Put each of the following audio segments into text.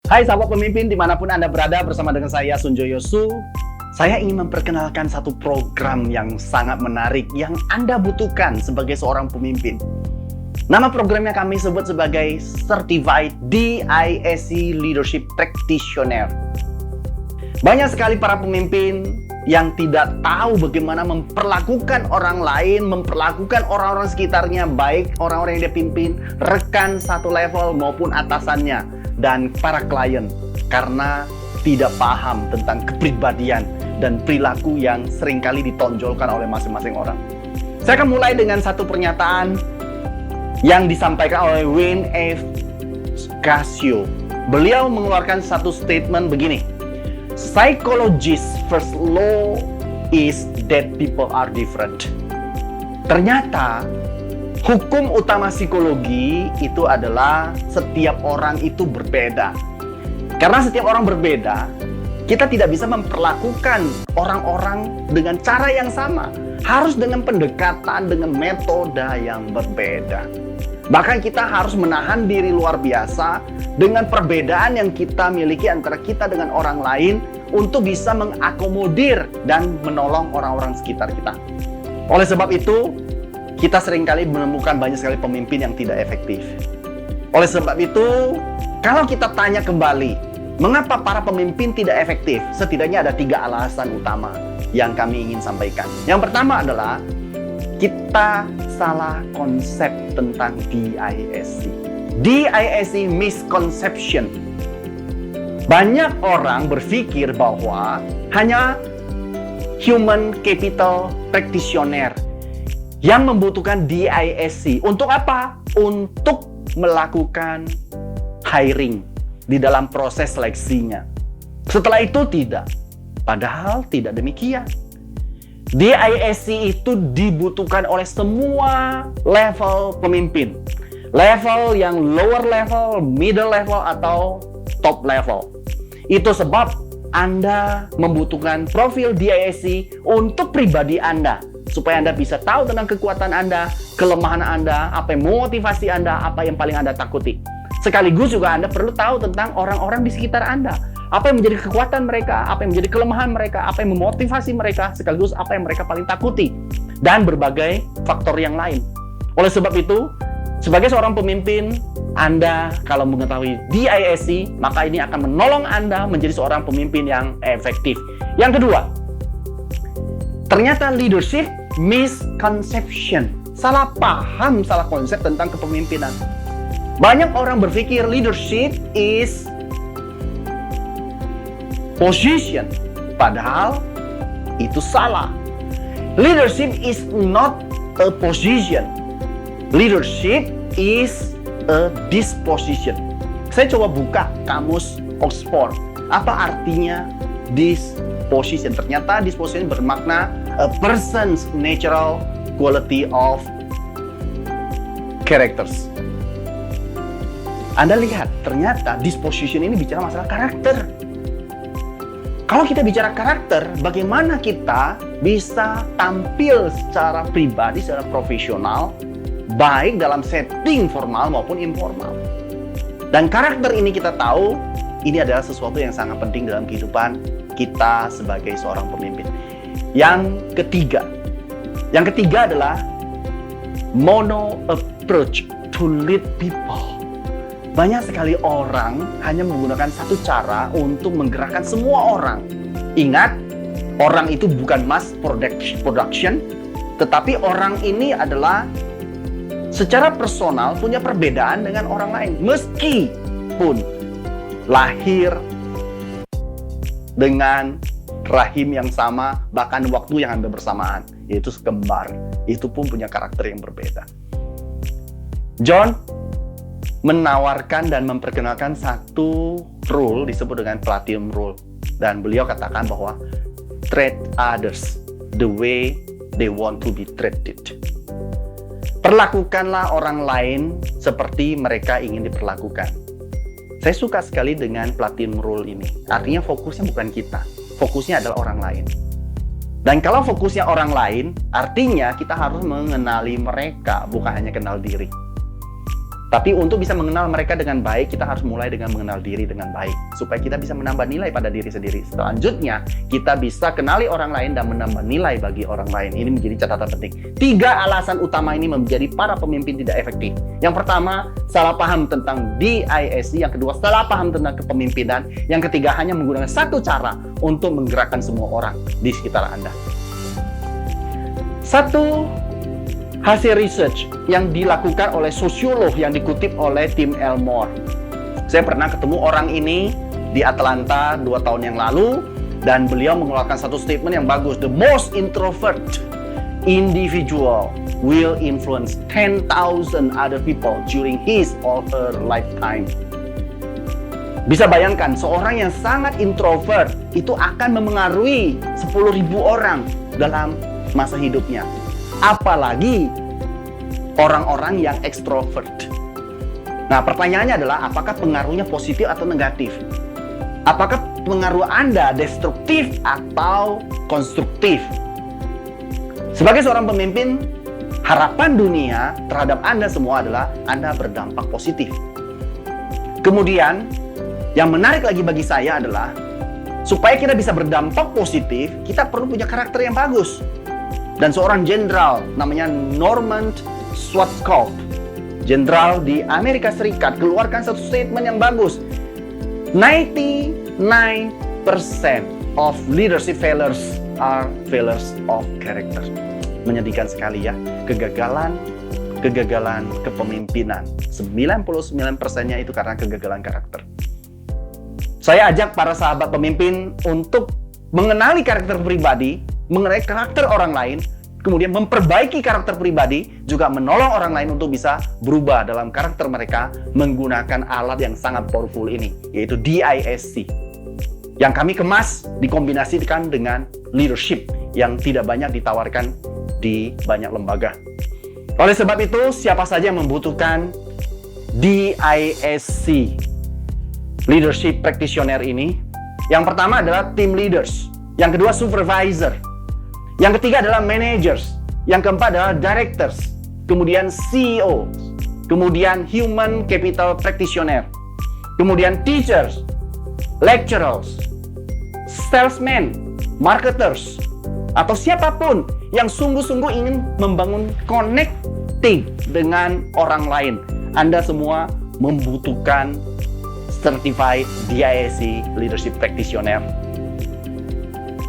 Hai sahabat pemimpin dimanapun Anda berada, bersama dengan saya Sunjoyo Su. Saya ingin memperkenalkan satu program yang sangat menarik yang Anda butuhkan sebagai seorang pemimpin. Nama programnya kami sebut sebagai Certified DISC Leadership Practitioner. Banyak sekali para pemimpin yang tidak tahu bagaimana memperlakukan orang lain, memperlakukan orang-orang sekitarnya, baik orang-orang yang dia pimpin, rekan satu level maupun atasannya, dan para klien, karena tidak paham tentang kepribadian dan perilaku yang seringkali ditonjolkan oleh masing-masing orang. Saya akan mulai dengan satu pernyataan yang disampaikan oleh Wayne F. Cascio. Beliau mengeluarkan satu statement begini: Psychologist's first law is that people are different. Ternyata hukum utama psikologi itu adalah setiap orang itu berbeda. Karena setiap orang berbeda, kita tidak bisa memperlakukan orang-orang dengan cara yang sama. Harus dengan pendekatan, dengan metode yang berbeda. Bahkan kita harus menahan diri luar biasa dengan perbedaan yang kita miliki antara kita dengan orang lain untuk bisa mengakomodir dan menolong orang-orang sekitar kita. Oleh sebab itu, kita seringkali menemukan banyak sekali pemimpin yang tidak efektif. Oleh sebab itu, kalau kita tanya kembali, mengapa para pemimpin tidak efektif? Setidaknya ada 3 alasan utama yang kami ingin sampaikan. Yang pertama adalah kita salah konsep tentang DISC. DISC misconception. Banyak orang berpikir bahwa hanya human capital practitioner yang membutuhkan DISC. Untuk apa? Untuk melakukan hiring di dalam proses seleksinya. Setelah itu tidak. Padahal tidak demikian. DISC itu dibutuhkan oleh semua level pemimpin. Level yang lower level, middle level, atau top level. Itu sebab Anda membutuhkan profil DISC untuk pribadi Anda, supaya Anda bisa tahu tentang kekuatan Anda, kelemahan Anda, apa yang memotivasi Anda, apa yang paling Anda takuti. Sekaligus juga Anda perlu tahu tentang orang-orang di sekitar Anda. Apa yang menjadi kekuatan mereka, apa yang menjadi kelemahan mereka, apa yang memotivasi mereka, sekaligus apa yang mereka paling takuti, dan berbagai faktor yang lain. Oleh sebab itu, sebagai seorang pemimpin, Anda kalau mengetahui DISC, maka ini akan menolong Anda menjadi seorang pemimpin yang efektif. Yang kedua, ternyata leadership misconception. Salah paham, salah konsep tentang kepemimpinan. Banyak orang berpikir leadership is position. Padahal itu salah. Leadership is not a position. Leadership is a disposition. Saya coba buka kamus Oxford. Apa artinya disposition? Ternyata disposition bermakna a person's natural quality of characters. Anda lihat, ternyata disposition ini bicara masalah karakter. Kalau kita bicara karakter, bagaimana kita bisa tampil secara pribadi, secara profesional, baik dalam setting formal maupun informal. Dan karakter ini kita tahu, ini adalah sesuatu yang sangat penting dalam kehidupan kita sebagai seorang pemimpin. Yang ketiga adalah mono approach to lead people. Banyak sekali orang hanya menggunakan satu cara untuk menggerakkan semua orang. Ingat, orang itu bukan mass production, tetapi orang ini adalah secara personal punya perbedaan dengan orang lain. Meskipun lahir dengan rahim yang sama, bahkan waktu yang hampir bersamaan, yaitu kembar. Itu pun punya karakter yang berbeda. John menawarkan dan memperkenalkan satu rule disebut dengan Platinum Rule. Dan beliau katakan bahwa treat others the way they want to be treated. Perlakukanlah orang lain seperti mereka ingin diperlakukan. Saya suka sekali dengan Platinum Rule ini. Artinya fokusnya bukan kita, fokusnya adalah orang lain. Dan kalau fokusnya orang lain, artinya kita harus mengenali mereka, bukan hanya kenal diri. Tapi untuk bisa mengenal mereka dengan baik, kita harus mulai dengan mengenal diri dengan baik. Supaya kita bisa menambah nilai pada diri sendiri. Selanjutnya, kita bisa kenali orang lain dan menambah nilai bagi orang lain. Ini menjadi catatan penting. 3 alasan utama ini menjadi para pemimpin tidak efektif. Yang pertama, salah paham tentang DISC. Yang kedua, salah paham tentang kepemimpinan. Yang ketiga, hanya menggunakan satu cara untuk menggerakkan semua orang di sekitar Anda. Satu hasil research yang dilakukan oleh sosiolog yang dikutip oleh Tim Elmore. Saya pernah ketemu orang ini di Atlanta 2 tahun yang lalu, dan beliau mengeluarkan satu statement yang bagus. The most introvert individual will influence 10,000 other people during his or her lifetime. Bisa bayangkan, seorang yang sangat introvert itu akan memengaruhi 10.000 orang dalam masa hidupnya. Apalagi orang-orang yang ekstrovert. Nah, pertanyaannya adalah apakah pengaruhnya positif atau negatif? Apakah pengaruh Anda destruktif atau konstruktif? Sebagai seorang pemimpin, harapan dunia terhadap Anda semua adalah Anda berdampak positif. Kemudian, yang menarik lagi bagi saya adalah supaya kita bisa berdampak positif, kita perlu punya karakter yang bagus. Dan seorang jenderal namanya Norman Schwarzkopf, jenderal di Amerika Serikat, keluarkan satu statement yang bagus. 99% of leadership failures are failures of character. Menyedihkan sekali ya, kegagalan kepemimpinan. 99%-nya itu karena kegagalan karakter. Saya ajak para sahabat pemimpin untuk mengenali karakter pribadi, mengenai karakter orang lain, kemudian memperbaiki karakter pribadi, juga menolong orang lain untuk bisa berubah dalam karakter mereka menggunakan alat yang sangat powerful ini, yaitu DISC. Yang kami kemas dikombinasikan dengan leadership yang tidak banyak ditawarkan di banyak lembaga. Oleh sebab itu, siapa saja yang membutuhkan DISC leadership practitioner ini? Yang pertama adalah team leaders, yang kedua supervisor, yang ketiga adalah managers, yang keempat adalah directors, kemudian CEO, kemudian human capital practitioner, kemudian teachers, lecturers, salesmen, marketers, atau siapapun yang sungguh-sungguh ingin membangun connecting dengan orang lain. Anda semua membutuhkan Certified DISC Leadership Practitioner.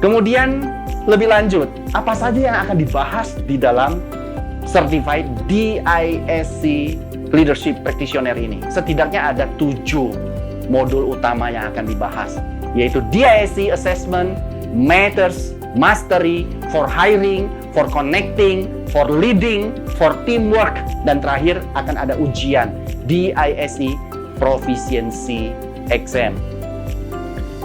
Kemudian lebih lanjut, apa saja yang akan dibahas di dalam Certified DISC Leadership Practitioner ini? Setidaknya ada 7 modul utama yang akan dibahas, yaitu DISC Assessment, Matters, Mastery, for Hiring, for Connecting, for Leading, for Teamwork, dan terakhir akan ada ujian DISC Proficiency Exam.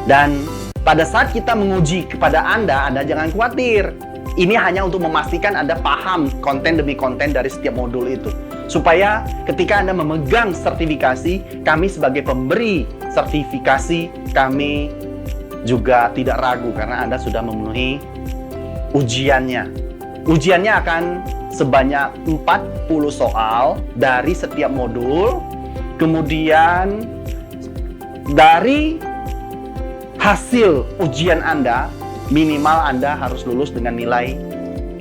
Dan pada saat kita menguji kepada Anda jangan khawatir. Ini hanya untuk memastikan Anda paham konten demi konten dari setiap modul itu. Supaya ketika Anda memegang sertifikasi, kami sebagai pemberi sertifikasi, kami juga tidak ragu karena Anda sudah memenuhi ujiannya. Ujiannya akan sebanyak 40 soal dari setiap modul. Kemudian dari hasil ujian Anda, minimal Anda harus lulus dengan nilai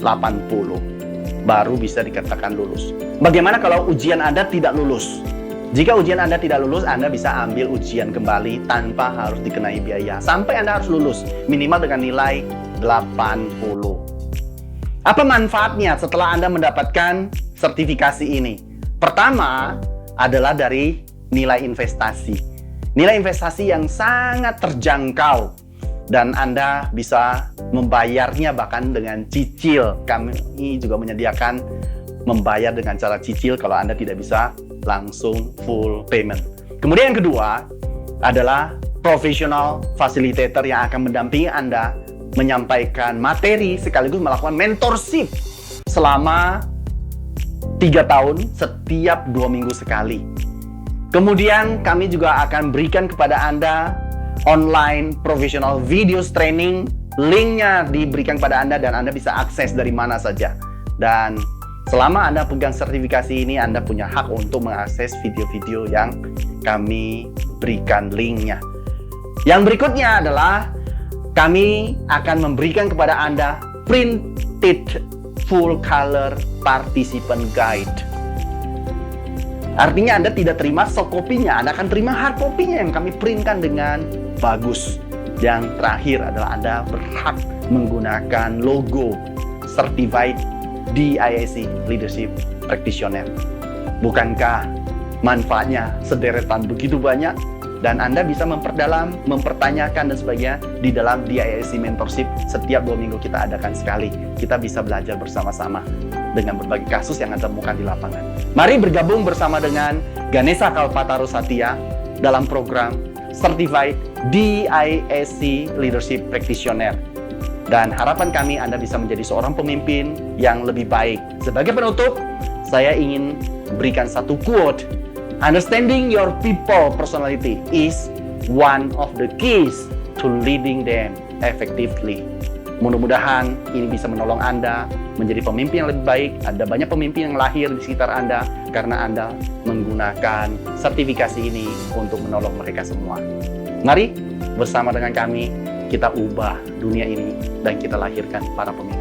80. Baru bisa dikatakan lulus. Bagaimana kalau ujian Anda tidak lulus? Jika ujian Anda tidak lulus, Anda bisa ambil ujian kembali tanpa harus dikenai biaya. Sampai Anda harus lulus, minimal dengan nilai 80. Apa manfaatnya setelah Anda mendapatkan sertifikasi ini? Pertama adalah dari nilai investasi. Nilai investasi yang sangat terjangkau dan Anda bisa membayarnya bahkan dengan cicil. Kami juga menyediakan membayar dengan cara cicil kalau Anda tidak bisa langsung full payment. Kemudian yang kedua adalah professional facilitator yang akan mendampingi Anda menyampaikan materi sekaligus melakukan mentorship selama 3 tahun setiap 2 minggu sekali. Kemudian kami juga akan berikan kepada Anda online professional videos training. Linknya diberikan kepada Anda dan Anda bisa akses dari mana saja. Dan Selama Anda pegang sertifikasi ini, Anda punya hak untuk mengakses video-video yang kami berikan linknya. Yang berikutnya adalah kami akan memberikan kepada Anda printed full color participant guide. Artinya Anda tidak terima soft copy-nya, Anda akan terima hard copy-nya yang kami printkan dengan bagus. Yang terakhir adalah Anda berhak menggunakan logo Certified DISC Leadership Practitioner. Bukankah manfaatnya sederetan begitu banyak? Dan Anda bisa memperdalam, mempertanyakan dan sebagainya di dalam DISC Mentorship. Setiap 2 minggu kita adakan sekali. Kita bisa belajar bersama-sama dengan berbagai kasus yang Anda temukan di lapangan. Mari bergabung bersama dengan Ganesha Kalpataru Satya dalam program Certified DISC Leadership Practitioner. Dan harapan kami Anda bisa menjadi seorang pemimpin yang lebih baik. Sebagai penutup, saya ingin berikan satu quote. Understanding your people personality is one of the keys to leading them effectively. Mudah-mudahan ini bisa menolong Anda menjadi pemimpin yang lebih baik. Ada banyak pemimpin yang lahir di sekitar Anda karena Anda menggunakan sertifikasi ini untuk menolong mereka semua. Mari bersama dengan kami kita ubah dunia ini dan kita lahirkan para pemimpin.